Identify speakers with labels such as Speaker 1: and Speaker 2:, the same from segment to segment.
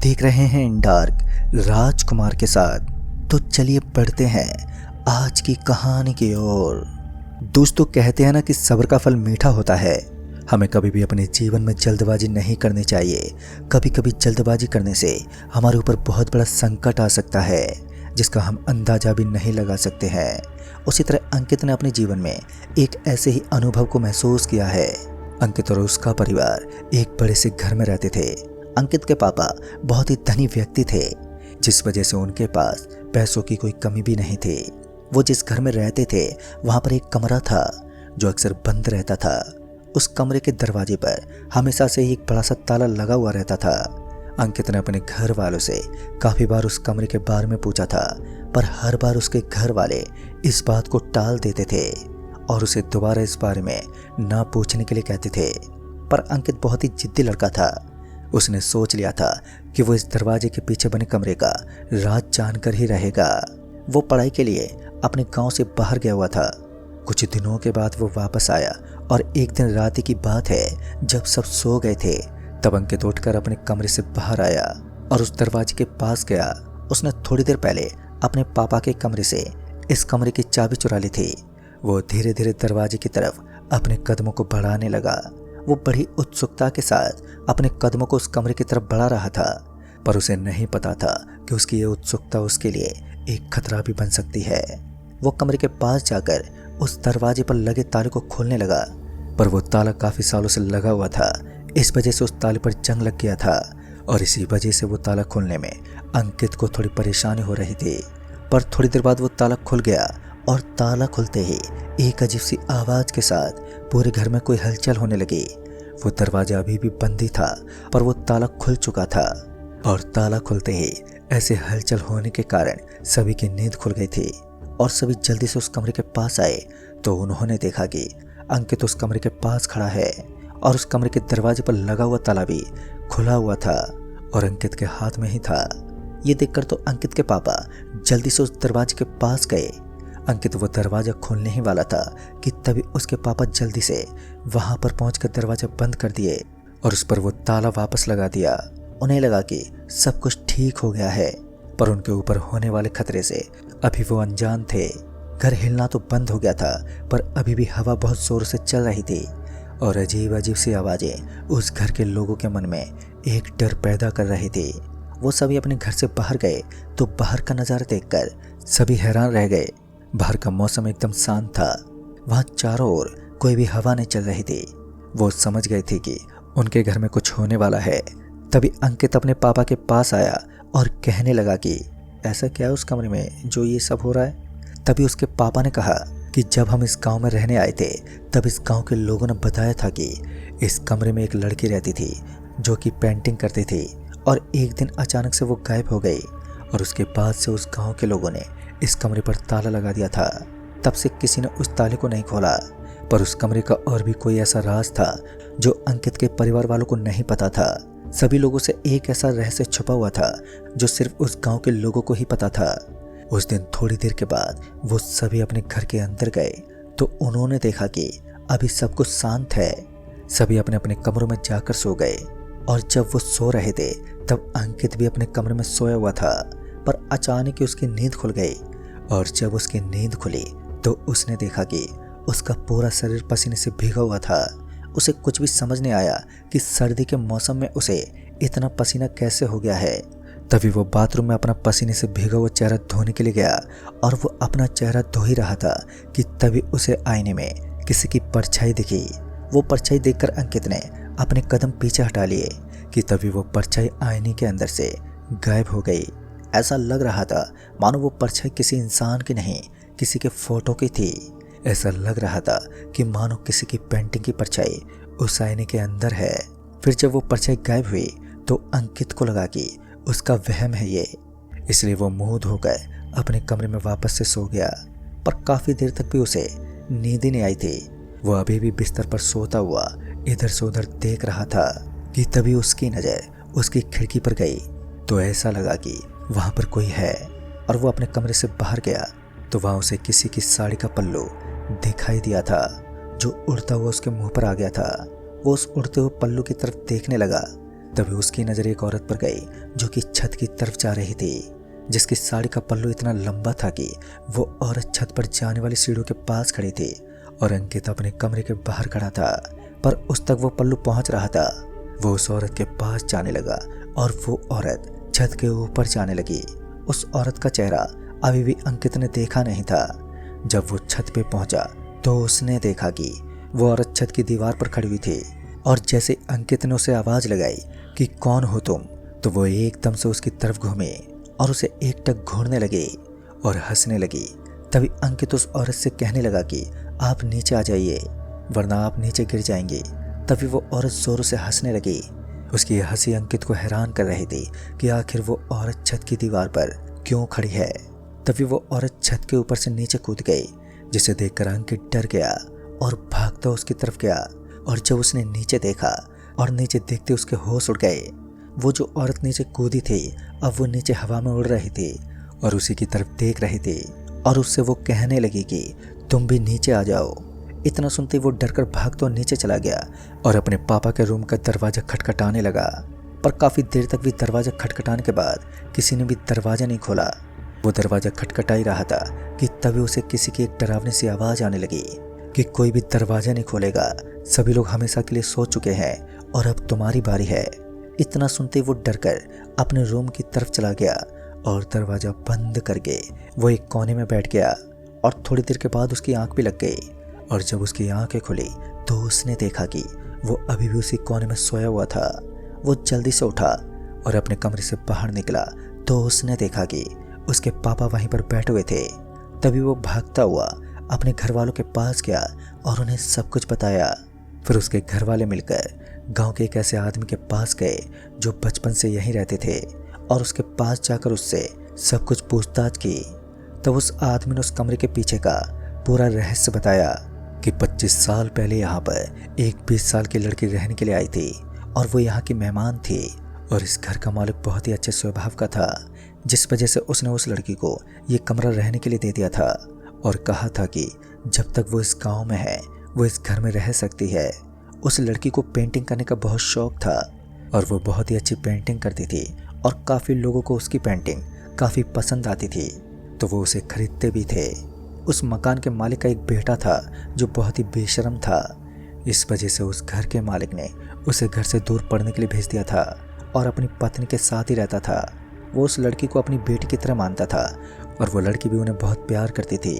Speaker 1: देख रहे हैं इन डार्क राजकुमार के साथ। तो चलिए बढ़ते हैं आज की कहानी की ओर। दोस्तों, कहते हैं ना कि सब्र का फल मीठा होता है। हमें कभी भी अपने जीवन में जल्दबाजी नहीं करनी चाहिए। कभी कभी जल्दबाजी करने से हमारे ऊपर बहुत बड़ा संकट आ सकता है जिसका हम अंदाजा भी नहीं लगा सकते हैं। उसी तरह अंकित ने अपने जीवन में एक ऐसे ही अनुभव को महसूस किया है। अंकित और उसका परिवार एक बड़े से घर में रहते थे। अंकित के पापा बहुत ही धनी व्यक्ति थे, जिस वजह से उनके पास पैसों की कोई कमी भी नहीं थी। वो जिस घर में रहते थे वहाँ पर एक कमरा था जो अक्सर बंद रहता था। उस कमरे के दरवाजे पर हमेशा से ही एक बड़ा सा ताला लगा हुआ रहता था। अंकित ने अपने घर वालों से काफ़ी बार उस कमरे के बारे में पूछा था, पर हर बार उसके घर वाले इस बात को टाल देते थे और उसे दोबारा इस बारे में ना पूछने के लिए कहते थे। पर अंकित बहुत ही जिद्दी लड़का था। उसने सोच लिया था कि वो इस दरवाजे के पीछे बने कमरे का राज जानकर ही रहेगा। वो पढ़ाई के लिए अपने गांव से बाहर गया हुआ था। कुछ दिनों के बाद वो वापस आया और एक दिन रात की बात है, जब सब सो गए थे तब अंकित उठकर अपने कमरे से बाहर आया और उस दरवाजे के पास गया। उसने थोड़ी देर पहले अपने पापा के कमरे से इस कमरे की चाबी चुरा ली थी। वो धीरे धीरे दरवाजे की तरफ अपने कदमों को बढ़ाने लगा। वो बड़ी उत्सुकता के साथ अपने कदमों को उस कमरे की तरफ बढ़ा रहा था, पर उसे नहीं पता था कि उसकी ये उत्सुकता उसके लिए एक खतरा भी बन सकती है। वो कमरे के पास जाकर उस दरवाजे पर लगे ताले को खोलने लगा, पर वो ताला काफ़ी सालों से लगा हुआ था। इस वजह से उस ताले पर जंग लग गया था और इसी वजह से वो ताला खोलने में अंकित को थोड़ी परेशानी हो रही थी। पर थोड़ी देर बाद वो ताला खुल गया और ताला खुलते ही एक अजीब सी आवाज़ के साथ पूरे घर में कोई हलचल होने लगी। वो दरवाजा अभी भी बंद ही था, पर वो ताला खुल चुका था और ताला खुलते ही ऐसे हलचल होने के कारण सभी की नींद खुल गई थी और सभी जल्दी से उस कमरे के पास आए तो उन्होंने देखा कि अंकित उस कमरे के पास खड़ा है और उस कमरे के दरवाजे पर लगा हुआ ताला भी खुला हुआ था और अंकित के हाथ में ही था। ये देखकर तो अंकित के पापा जल्दी से उस दरवाजे के पास गए। अंकित वो दरवाज़ा खोलने ही वाला था कि तभी उसके पापा जल्दी से वहाँ पर पहुँचकर दरवाज़ा बंद कर दिए और उस पर वो ताला वापस लगा दिया। उन्हें लगा कि सब कुछ ठीक हो गया है, पर उनके ऊपर होने वाले खतरे से अभी वो अनजान थे। घर हिलना तो बंद हो गया था, पर अभी भी हवा बहुत ज़ोर से चल रही थी और अजीब अजीब सी आवाज़ें उस घर के लोगों के मन में एक डर पैदा कर रही थी। वो सभी अपने घर से बाहर गए तो बाहर का नज़ारा देखकर सभी हैरान रह गए। बाहर का मौसम एकदम शांत था। वहाँ चारों ओर कोई भी हवा नहीं चल रही थी। वो समझ गए थे कि उनके घर में कुछ होने वाला है। तभी अंकित अपने पापा के पास आया और कहने लगा कि ऐसा क्या है उस कमरे में जो ये सब हो रहा है। तभी उसके पापा ने कहा कि जब हम इस गांव में रहने आए थे तब इस गांव के लोगों ने बताया था कि इस कमरे में एक लड़की रहती थी जो कि पेंटिंग करती थी और एक दिन अचानक से वो गायब हो गई और उसके बाद से उस गांव के लोगों ने इस कमरे पर ताला लगा दिया था। तब से किसी ने उस ताले को नहीं खोला, पर उस कमरे का और भी कोई ऐसा राज था जो अंकित के परिवार वालों को नहीं पता था। सभी लोगों से एक ऐसा रहस्य छुपा हुआ था जो सिर्फ उस गांव के लोगों को ही पता था। उस दिन थोड़ी देर के बाद वो सभी अपने घर के अंदर गए तो उन्होंने देखा कि अभी सब कुछ शांत है। सभी अपने अपने कमरों में जाकर सो गए और जब वो सो रहे थे तब अंकित भी अपने कमरे में सोया हुआ था, पर अचानक ही उसकी नींद खुल गई और जब उसकी नींद खुली तो उसने देखा कि उसका पूरा शरीर पसीने से भीगा हुआ था। उसे कुछ भी समझ नहीं आया कि सर्दी के मौसम में उसे इतना पसीना कैसे हो गया है। तभी वो बाथरूम में अपना पसीने से भीगा हुआ चेहरा धोने के लिए गया और वो अपना चेहरा धो ही रहा था कि तभी उसे आईने में किसी की परछाई दिखी। वो परछाई देखकर अंकित ने अपने कदम पीछे हटा लिए कि तभी वो परछाई आईने के अंदर से गायब हो गई। ऐसा लग रहा था मानो वो परछाई किसी इंसान की नहीं, किसी के फोटो की थी। ऐसा लग रहा था कि मानो किसी की पेंटिंग की परछाई उस आईने के अंदर है। फिर जब वो परछाई गायब हुई तो अंकित को लगा कि उसका वहम है ये, इसलिए वो मुंह धोकर अपने कमरे में वापस से सो गया। पर काफ़ी देर तक भी उसे नींद ही नहीं आई थी। वो अभी भी बिस्तर पर सोता हुआ इधर से उधर देख रहा था कि तभी उसकी नज़र उसकी खिड़की पर गई तो ऐसा लगा कि वहाँ पर कोई है और वो अपने कमरे से बाहर गया तो वहाँ उसे किसी की साड़ी का पल्लू दिखाई दिया था जो उड़ता हुआ उसके मुंह पर आ गया था। वो उस उड़ते हुए पल्लू की तरफ देखने लगा तभी उसकी नज़र एक औरत पर गई जो कि छत की तरफ जा रही थी, जिसकी साड़ी का पल्लू इतना लंबा था कि वो औरत छत पर जाने वाली सीढ़ियों के पास खड़ी थी और अंकित अपने कमरे के बाहर खड़ा था, पर उस तक वो पल्लू पहुंच रहा था। वो उस औरत के पास जाने लगा और वो औरत छत के ऊपर जाने लगी। उस औरत का चेहरा अभी भी अंकित ने देखा नहीं था। जब वो छत पे पहुंचा तो उसने देखा कि वो औरत छत की दीवार पर खड़ी हुई थी और जैसे अंकित ने उसे आवाज़ लगाई कि कौन हो तुम, तो वो एकदम से उसकी तरफ घूमी और उसे एकटक घूरने लगी और हंसने लगी। तभी अंकित उस औरत से कहने लगा कि आप नीचे आ जाइए वरना आप नीचे गिर जाएंगे। तभी वो औरत जोरों से हंसने लगी। उसकी हंसी अंकित को हैरान कर रही थी कि आखिर वो औरत छत की दीवार पर क्यों खड़ी है। तभी वो औरत छत के ऊपर से नीचे कूद गई, जिसे देखकर अंकित डर गया और भागता उसकी तरफ गया। और जब उसने नीचे देखा और नीचे देखते उसके होश उड़ गए। वो जो औरत नीचे कूदी थी अब वो नीचे हवा में उड़ रही थी और उसी की तरफ देख रही थी और उससे वो कहने लगी कि तुम भी नीचे आ जाओ। इतना सुनते वो डरकर भागता नीचे चला गया और अपने पापा के रूम का दरवाज़ा खटखटाने लगा, पर काफ़ी देर तक भी दरवाज़ा खटखटाने के बाद किसी ने भी दरवाज़ा नहीं खोला। वो दरवाज़ा खटखटा ही रहा था कि तभी उसे किसी की एक डरावनी सी आवाज़ आने लगी कि कोई भी दरवाज़ा नहीं खोलेगा, सभी लोग हमेशा के लिए सो चुके हैं और अब तुम्हारी बारी है। इतना सुनते वो डरकर अपने रूम की तरफ चला गया और दरवाज़ा बंद करके वो एक कोने में बैठ गया और थोड़ी देर के बाद उसकी आंख भी लग गई। और जब उसकी आंखें खुली तो उसने देखा कि वो अभी भी उसी कोने में सोया हुआ था। वो जल्दी से उठा और अपने कमरे से बाहर निकला तो उसने देखा कि उसके पापा वहीं पर बैठे हुए थे। तभी वो भागता हुआ अपने घर वालों के पास गया और उन्हें सब कुछ बताया। फिर उसके घर वाले मिलकर गांव के एक ऐसे आदमी के पास गए जो बचपन से यहीं रहते थे और उसके पास जाकर उससे सब कुछ पूछताछ की। तब उस आदमी ने उस कमरे के पीछे का पूरा रहस्य बताया कि 25 साल पहले यहाँ पर एक 20 साल की लड़की रहने के लिए आई थी और वो यहाँ की मेहमान थी और इस घर का मालिक बहुत ही अच्छे स्वभाव का था, जिस वजह से उसने उस लड़की को ये कमरा रहने के लिए दे दिया था और कहा था कि जब तक वो इस गांव में है वो इस घर में रह सकती है। उस लड़की को पेंटिंग करने का बहुत शौक था और वो बहुत ही अच्छी पेंटिंग करती थी और काफ़ी लोगों को उसकी पेंटिंग काफ़ी पसंद आती थी, तो वो उसे खरीदते भी थे। उस मकान के मालिक का एक बेटा था जो बहुत ही बेशर्म था। इस वजह से उस घर के मालिक ने उसे घर से दूर पढ़ने के लिए भेज दिया था और अपनी पत्नी के साथ ही रहता था। वो उस लड़की को अपनी बेटी की तरह मानता था और वो लड़की भी उन्हें बहुत प्यार करती थी।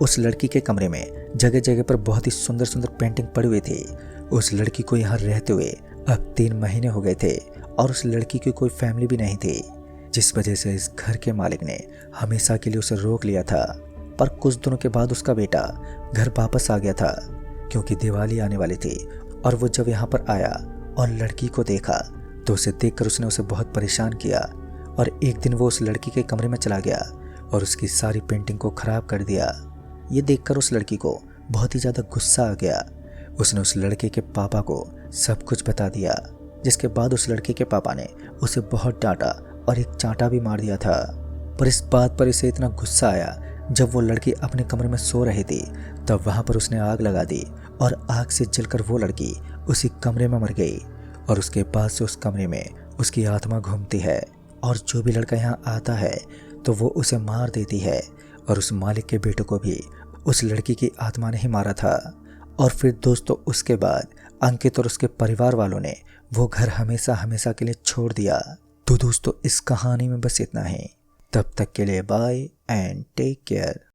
Speaker 1: उस लड़की के कमरे में जगह जगह पर बहुत ही सुंदर सुंदर पेंटिंग पड़ी हुई थी। उस लड़की को यहाँ रहते हुए अब 3 महीने हो गए थे और उस लड़की की कोई फैमिली भी नहीं थी, जिस वजह से इस घर के मालिक ने हमेशा के लिए उसे रोक लिया था। पर कुछ दिनों के बाद उसका बेटा घर वापस आ गया था क्योंकि दिवाली आने वाली थी और वो जब यहाँ पर आया और लड़की को देखा तो उसे देखकर उसने उसे बहुत परेशान किया और एक दिन वो उस लड़की के कमरे में चला गया और उसकी सारी पेंटिंग को ख़राब कर दिया। ये देखकर उस लड़की को बहुत ही ज़्यादा गुस्सा आ गया। उसने उस लड़के के पापा को सब कुछ बता दिया, जिसके बाद उस लड़के के पापा ने उसे बहुत डांटा और एक चांटा भी मार दिया था। पर इस बात पर इसे इतना गुस्सा आया जब वो लड़की अपने कमरे में सो रही थी तब वहाँ पर उसने आग लगा दी और आग से जलकर वो लड़की उसी कमरे में मर गई और उसके बाद से उस कमरे में उसकी आत्मा घूमती है और जो भी लड़का यहाँ आता है तो वो उसे मार देती है। और उस मालिक के बेटे को भी उस लड़की की आत्मा ने ही मारा था। और फिर दोस्तों उसके बाद अंकित और उसके परिवार वालों ने वो घर हमेशा हमेशा के लिए छोड़ दिया। तो दोस्तों इस कहानी में बस इतना ही। तब तक के लिए बाय एंड टेक केयर।